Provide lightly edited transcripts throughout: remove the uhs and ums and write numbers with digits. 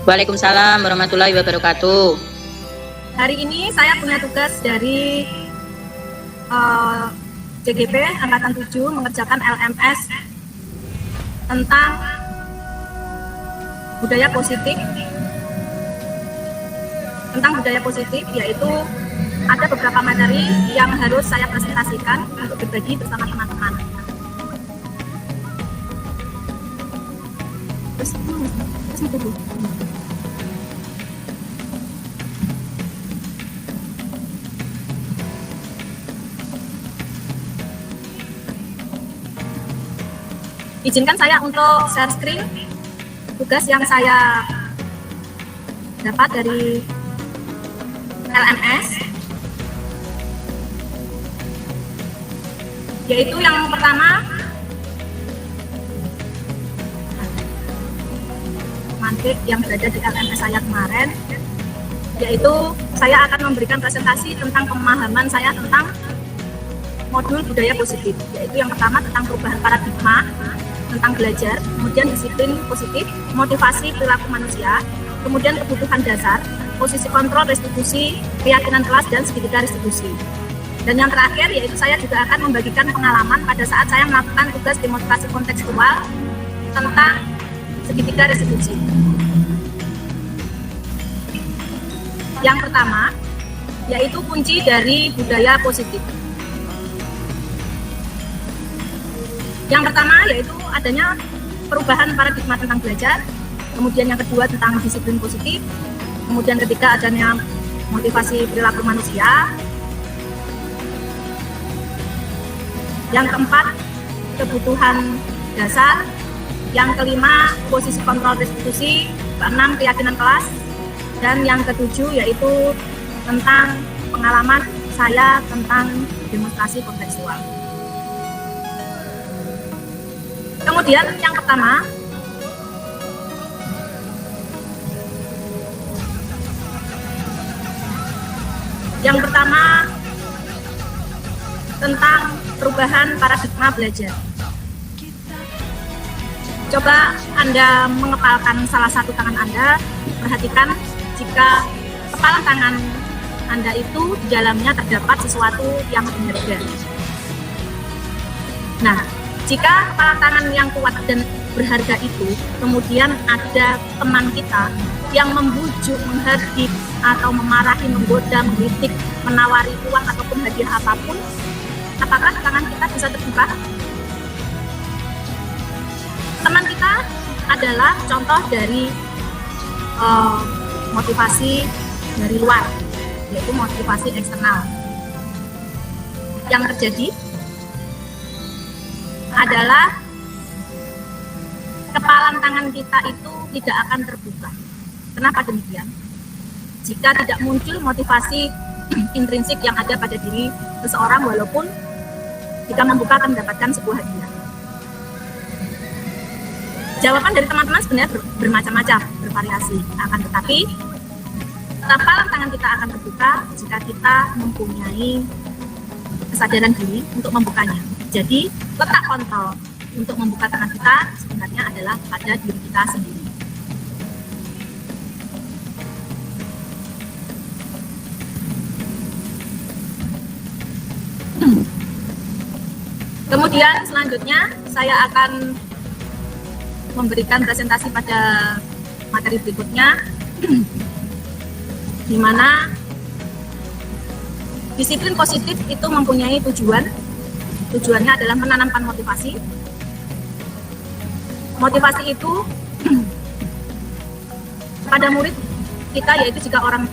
Waalaikumsalam warahmatullahi wabarakatuh. Hari ini saya punya tugas dari JGP Angkatan 7 mengerjakan LMS tentang budaya positif. Yaitu ada beberapa materi yang harus saya presentasikan untuk berbagi bersama teman-teman. Izinkan saya untuk share screen tugas yang saya dapat dari LMS, yaitu yang pertama mantik yang berada di LMS saya kemarin, yaitu saya akan memberikan presentasi tentang pemahaman saya tentang modul budaya positif, yaitu yang pertama tentang perubahan paradigma tentang belajar, kemudian disiplin positif, motivasi perilaku manusia, kemudian kebutuhan dasar, posisi kontrol restitusi, keyakinan kelas, dan segitiga restitusi. Dan yang terakhir yaitu saya juga akan membagikan pengalaman pada saat saya melakukan tugas demonstrasi kontekstual tentang segitiga restitusi. Yang pertama yaitu kunci dari budaya positif. Yang pertama yaitu adanya perubahan paradigma tentang belajar, kemudian yang kedua tentang disiplin positif, kemudian ketiga adanya motivasi perilaku manusia, yang keempat kebutuhan dasar, yang kelima posisi kontrol restitusi, keenam keyakinan kelas, dan yang ketujuh yaitu tentang pengalaman saya tentang demonstrasi kontekstual. Kemudian yang pertama tentang perubahan paradigma belajar. Coba Anda mengepalkan salah satu tangan Anda, perhatikan jika kepalan tangan Anda itu di dalamnya terdapat sesuatu yang berharga. Nah, jika kepala tangan yang kuat dan berharga itu, kemudian ada teman kita yang membujuk, menghardik, atau memarahi, menggoda, mengkritik, menawari uang ataupun hadiah apapun, apakah tangan kita bisa terbuka? Teman kita adalah contoh dari motivasi dari luar, yaitu motivasi eksternal. Yang terjadi adalah kepalan tangan kita itu tidak akan terbuka. Kenapa demikian? Jika tidak muncul motivasi intrinsik yang ada pada diri seseorang, walaupun jika membuka akan mendapatkan sebuah hadiah. Jawaban dari teman-teman sebenarnya bermacam-macam, bervariasi. Akan tetapi kepalan tangan kita akan terbuka jika kita mempunyai kesadaran diri untuk membukanya. Jadi letak kontrol untuk membuka tangan kita sebenarnya adalah pada diri kita sendiri. Kemudian selanjutnya saya akan memberikan presentasi pada materi berikutnya, di mana disiplin positif itu mempunyai tujuan. Tujuannya adalah menanamkan motivasi. Motivasi itu pada murid kita, yaitu jika orang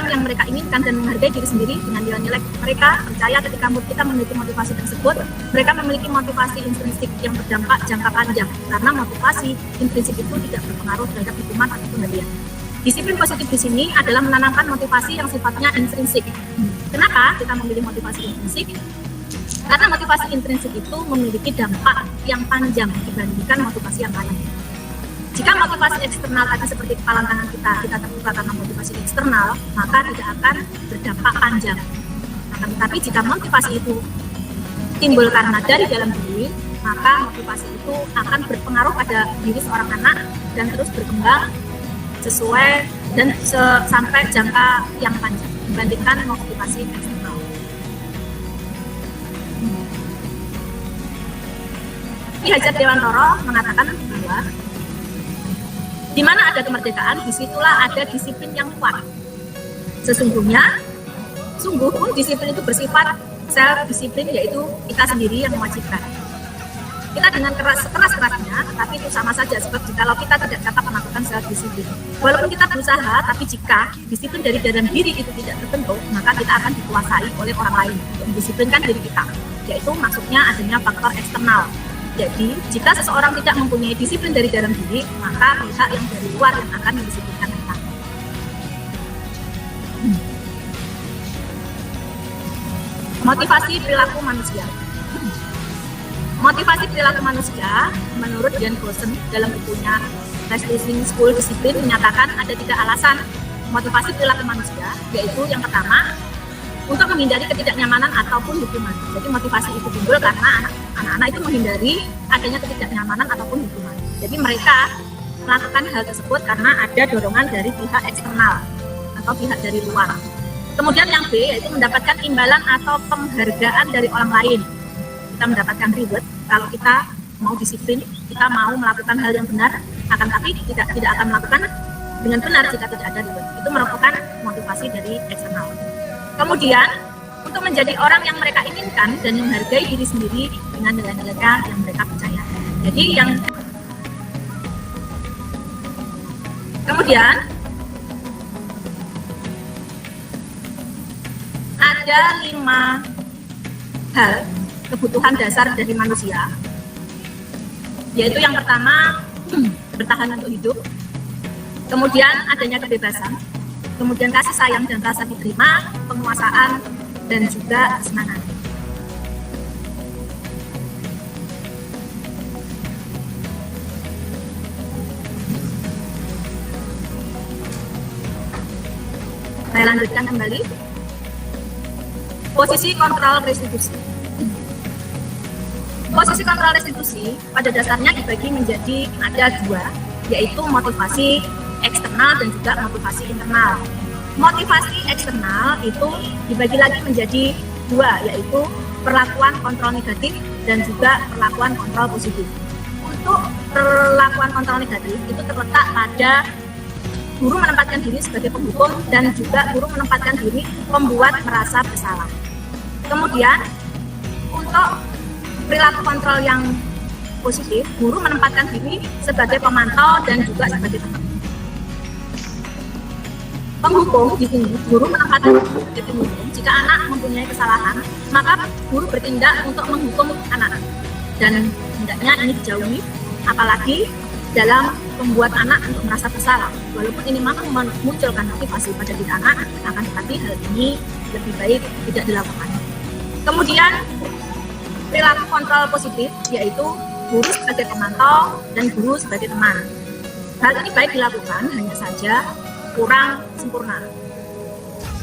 yang mereka inginkan dan menghargai diri sendiri dengan nilai-nilai mereka percaya ketika murid kita memiliki motivasi tersebut, mereka memiliki motivasi intrinsik yang berdampak jangka panjang, karena motivasi intrinsik itu tidak berpengaruh terhadap hukuman ataupun hadiah. Disiplin positif di sini adalah menanamkan motivasi yang sifatnya intrinsik. Kenapa kita memilih motivasi intrinsik? Karena motivasi intrinsik itu memiliki dampak yang panjang dibandingkan motivasi yang lain. Jika motivasi eksternal tadi seperti kepalan tangan kita terbuka karena motivasi eksternal, maka tidak akan berdampak panjang. Tetapi jika motivasi itu timbul karena dari dalam diri, maka motivasi itu akan berpengaruh pada diri seorang anak dan terus berkembang sesuai dan sampai jangka yang panjang dibandingkan motivasi eksternal. Ki Hajar Dewantara mengatakan bahwa di mana ada kemerdekaan, disitulah ada disiplin yang kuat. Sesungguhnya, sungguh pun disiplin itu bersifat self-disiplin, yaitu kita sendiri yang mewajibkan. Kita dengan keras-kerasnya, tapi itu sama saja, sebab kalau kita tidak dapat melakukan self-disiplin. Walaupun kita berusaha, tapi jika disiplin dari dalam diri itu tidak terbentuk, maka kita akan dikuasai oleh orang lain untuk mendisiplinkan diri kita. Yaitu maksudnya adanya faktor eksternal. Jadi, jika seseorang tidak mempunyai disiplin dari dalam diri, maka pihak yang dari luar yang akan mendisiplinkan kita. Motivasi perilaku manusia. Motivasi perilaku manusia, menurut Jan Gosen dalam bukunya Restlessing School Discipline menyatakan ada 3 alasan motivasi perilaku manusia, yaitu yang pertama, untuk menghindari ketidaknyamanan ataupun hukuman. Jadi motivasi itu timbul karena anak-anak itu menghindari adanya ketidaknyamanan ataupun hukuman. Jadi mereka melakukan hal tersebut karena ada dorongan dari pihak eksternal atau pihak dari luar. Kemudian yang B, yaitu mendapatkan imbalan atau penghargaan dari orang lain. Kita mendapatkan reward kalau kita mau disiplin, kita mau melakukan hal yang benar, akan tapi tidak akan melakukan dengan benar jika tidak ada reward. Itu merupakan motivasi dari eksternal. Kemudian, untuk menjadi orang yang mereka inginkan dan menghargai diri sendiri dengan nilai-nilai yang mereka percaya. Jadi kemudian ada 5 hal kebutuhan dasar dari manusia, yaitu yang pertama bertahan untuk hidup, kemudian adanya kebebasan, kemudian kasih sayang dan rasa diterima, penguasaan, dan juga kesenangan. Saya lanjutkan kembali. Posisi kontrol restitusi. Posisi kontrol restitusi pada dasarnya dibagi menjadi ada 2, yaitu motivasi eksternal dan juga motivasi internal. Motivasi eksternal itu dibagi lagi menjadi 2, yaitu perlakuan kontrol negatif dan juga perlakuan kontrol positif. Untuk perlakuan kontrol negatif itu terletak pada guru menempatkan diri sebagai penghukum dan juga guru menempatkan diri membuat merasa bersalah. Kemudian untuk perilaku kontrol yang positif, guru menempatkan diri sebagai pemantau dan juga sebagai teman. Penghukum di sini, guru menempatkan diri sebagai penghukum. Jika anak mempunyai kesalahan, maka guru bertindak untuk menghukum anak. Dan hendaknya ini dijauhi, apalagi dalam membuat anak untuk merasa bersalah. Walaupun ini mampu memunculkan motivasi pada diri anak, akan tetapi hal ini lebih baik tidak dilakukan. Kemudian perilaku kontrol positif, yaitu guru sebagai pemantau dan guru sebagai teman. Hal ini baik dilakukan, hanya saja kurang sempurna.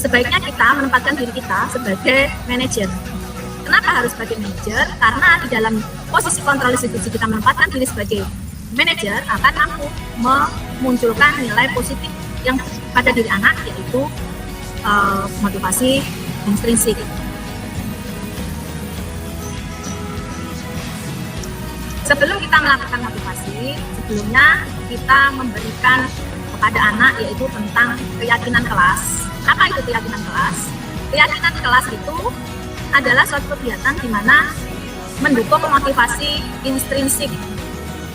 Sebaiknya kita menempatkan diri kita sebagai manajer. Kenapa harus sebagai manajer? Karena di dalam posisi kontrol institusi kita menempatkan diri sebagai manajer akan mampu memunculkan nilai positif yang pada diri anak, yaitu motivasi intrinsik. Sebelum kita melakukan motivasi, sebelumnya kita memberikan kepada anak yaitu tentang keyakinan kelas. Apa itu keyakinan kelas? Keyakinan kelas itu adalah suatu kegiatan di mana mendukung motivasi intrinsik,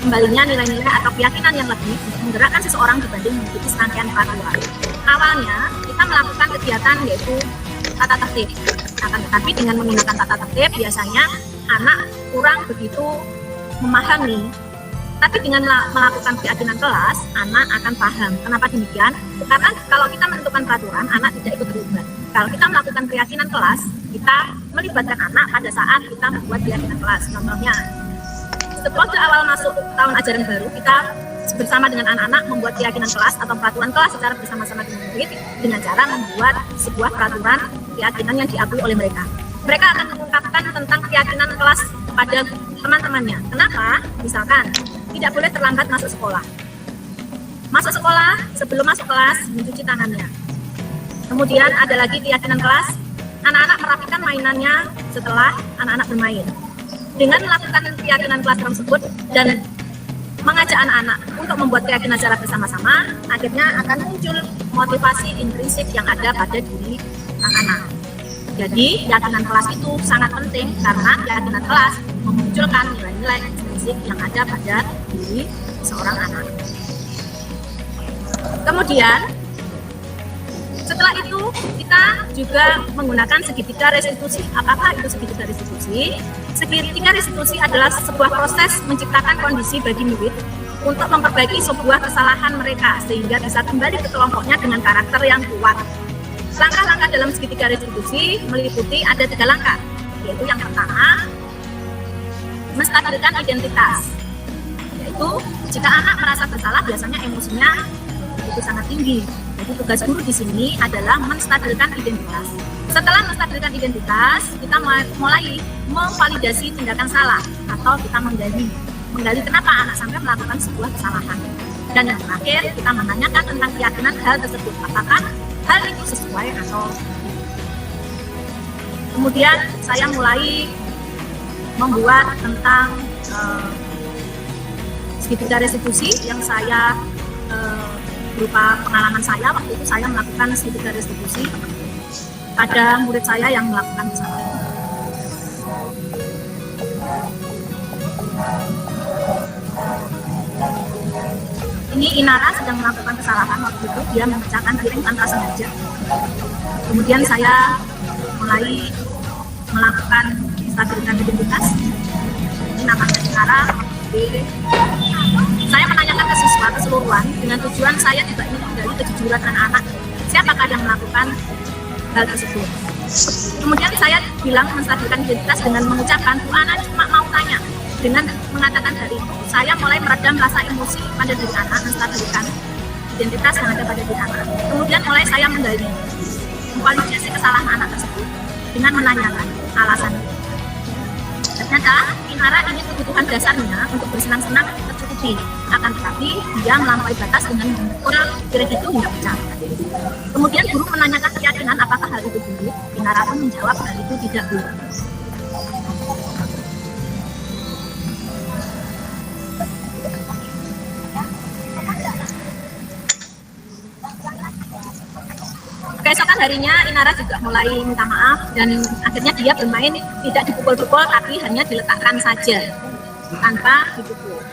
kembalinya nilai-nilai atau keyakinan yang lebih menggerakkan seseorang dibanding mengikuti serangkaian peraturan. Awalnya kita melakukan kegiatan yaitu tata tertib. Akan tetapi dengan menggunakan tata tertib biasanya anak kurang begitu memahami. Tapi dengan melakukan keyakinan kelas, anak akan paham. Kenapa demikian? Karena kalau kita menentukan peraturan, anak tidak ikut terlibat. Kalau kita melakukan keyakinan kelas, kita melibatkan anak pada saat kita membuat keyakinan kelas. Contohnya, waktu awal masuk tahun ajaran baru, kita bersama dengan anak-anak membuat keyakinan kelas atau peraturan kelas secara bersama-sama dengan murid dengan cara membuat sebuah peraturan keyakinan yang diakui oleh mereka. Mereka akan mengungkapkan tentang keyakinan kelas kepada teman-temannya. Kenapa? Misalkan, tidak boleh terlambat masuk sekolah. Masuk sekolah, sebelum masuk kelas, mencuci tangannya. Kemudian ada lagi keyakinan kelas, anak-anak merapikan mainannya setelah anak-anak bermain. Dengan melakukan keyakinan kelas tersebut dan mengajak anak-anak untuk membuat keyakinan secara bersama-sama, akhirnya akan muncul motivasi intrinsik yang ada pada diri anak-anak. Jadi, keyakinan kelas itu sangat penting karena keyakinan kelas memunculkan nilai-nilai intrinsik yang ada pada diri seorang anak. Kemudian, setelah itu kita juga menggunakan segitiga restitusi. Apakah itu segitiga restitusi? Segitiga restitusi adalah sebuah proses menciptakan kondisi bagi murid untuk memperbaiki sebuah kesalahan mereka sehingga bisa kembali ke kelompoknya dengan karakter yang kuat. Langkah-langkah dalam segitiga restitusi meliputi ada 3 langkah, yaitu yang pertama, menstabilkan identitas. Yaitu jika anak merasa bersalah biasanya emosinya itu sangat tinggi. Jadi tugas guru di sini adalah menstabilkan identitas. Setelah menstabilkan identitas, kita mulai memvalidasi tindakan salah atau kita menggali kenapa anak sampai melakukan sebuah kesalahan. Dan yang terakhir, kita menanyakan tentang keyakinan hal tersebut. Apakah hal itu sesuai atau tidak. Kemudian saya mulai membuat tentang segitiga restitusi yang saya berupa pengalaman saya. Waktu itu saya melakukan segitiga restitusi pada murid saya yang melakukan kesalahan. Ini Inara sedang melakukan kesalahan waktu itu, dia memecahkan piring tanpa sengaja. Kemudian saya mulai melakukan stabilitas identitas. Ini namanya Inara. Saya menanyakan ke siswa keseluruhan dengan tujuan saya juga ingin menggali kejujuran anak-anak. Siapakah yang melakukan hal tersebut? Kemudian saya bilang menstabilkan identitas dengan mengucapkan, Bu Ana cuma mau tanya. Dengan mengatakan dari itu, saya mulai meredam rasa emosi pada diri anak, menstabilkan identitas yang ada pada diri anak. Kemudian mulai saya menggali, memvalidasi kesalahan anak tersebut dengan menanyakan alasan. Ternyata Inara ingin kebutuhan dasarnya untuk bersenang-senang tercukupi, akan tetapi dia melampaui batas dengan memukul piring itu hingga pecah. Kemudian guru menanyakan keyakinan apakah hal itu buruk. Inara pun menjawab hal itu tidak buruk. Keesokan harinya Inara juga mulai minta maaf dan akhirnya dia bermain tidak dipukul-pukul tapi hanya diletakkan saja tanpa dipukul.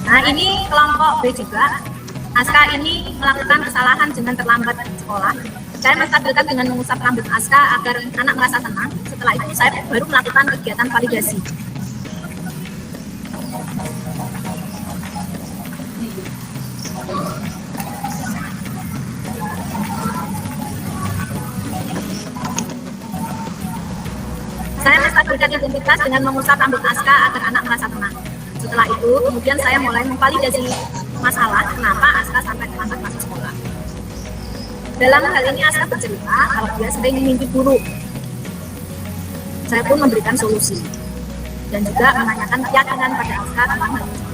Nah, ini kelompok B juga. Aska ini melakukan kesalahan dengan terlambat di sekolah. Saya menstabilkan dengan mengusap rambut Aska agar anak merasa tenang. Setelah itu saya baru melakukan kegiatan validasi. Saya menstabilkan identitas dengan mengusap rambut Aska agar anak merasa tenang. Setelah itu, kemudian saya mulai memvalidasi masalah kenapa Aska sampai terlambat masuk sekolah. Dalam hal ini Aska bercerita kalau dia sering mimpi buruk. Saya pun memberikan solusi dan juga menanyakan keyakinan pada Aska tentang hal itu.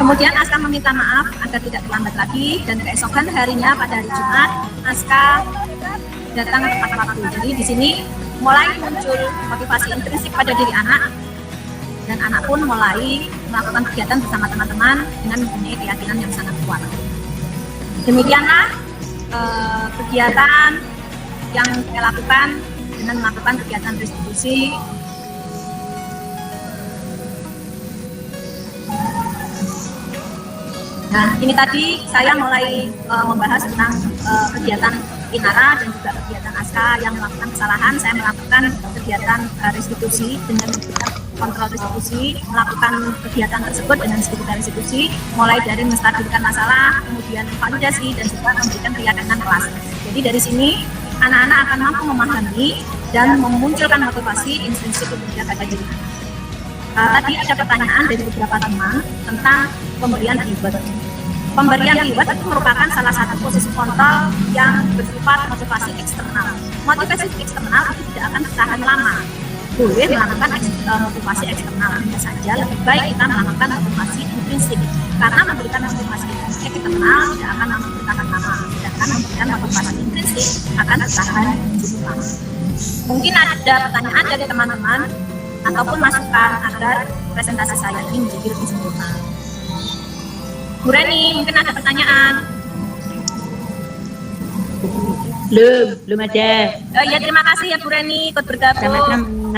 Kemudian Aska meminta maaf agar tidak terlambat lagi dan keesokan harinya pada hari Jumat Aska datang tepat waktu. Jadi di sini mulai muncul motivasi intrinsik pada diri anak dan anak pun mulai melakukan kegiatan bersama teman-teman dengan mempunyai keyakinan yang sangat kuat. Demikianlah kegiatan yang saya lakukan dengan melakukan kegiatan restitusi. Nah, ini tadi saya mulai membahas tentang kegiatan Inara dan juga kegiatan ASKA yang melakukan kesalahan, saya melakukan kegiatan restitusi dengan kontrol restitusi, melakukan kegiatan tersebut dengan sekitar restitusi, mulai dari menstabilkan masalah, kemudian validasi, dan juga memberikan keyakinan kelas. Jadi dari sini, anak-anak akan mampu memahami dan memunculkan motivasi intrinsik untuk menjaga diri. Tadi ada pertanyaan dari beberapa teman tentang pemberian reward. Pemberian reward itu merupakan salah satu posisi kontrol yang bersifat motivasi eksternal. Motivasi eksternal itu tidak akan bertahan lama. Boleh melakukan motivasi eksternal, hanya saja lebih baik kita melakukan motivasi intrinsik. Karena memberikan motivasi eksternal tidak akan bertahan lama, sedangkan memberikan motivasi intrinsik akan bertahan cukup lama. Mungkin ada pertanyaan dari teman-teman ataupun masukan agar presentasi saya ini menjadi lebih sempurna. Bu Reni, mungkin ada pertanyaan? Belum ada. Ya, terima kasih ya Bu Reni ikut bergabung.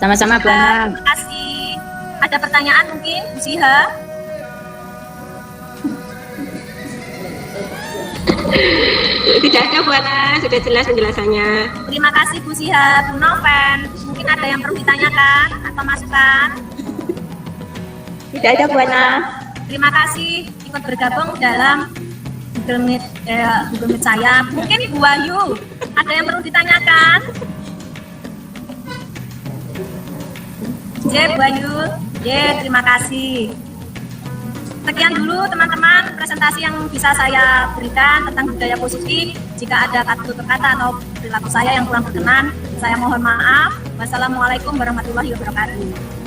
Sama-sama Bu Ana. Terima kasih. Ada pertanyaan mungkin, Bu Siha? Tidak ada Bu Ana, sudah jelas penjelasannya. Terima kasih Bu Siha. Bu Noven, mungkin ada yang perlu ditanyakan atau masukan? Tidak ada Bu Ana. Terima kasih ikut bergabung dalam Google Meet saya. Mungkin Bu Wahyu, ada yang perlu ditanyakan? Bu Wahyu, terima kasih. Sekian dulu teman-teman presentasi yang bisa saya berikan tentang budaya positif. Jika ada kata kata atau perilaku saya yang kurang berkenan, saya mohon maaf. Wassalamualaikum warahmatullahi wabarakatuh.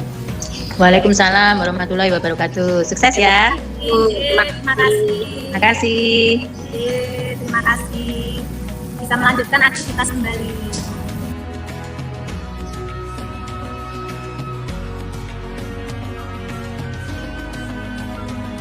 Waalaikumsalam warahmatullahi wabarakatuh. Sukses ya. Terima kasih. Terima kasih. Terima kasih. Bisa melanjutkan aktivitas kembali.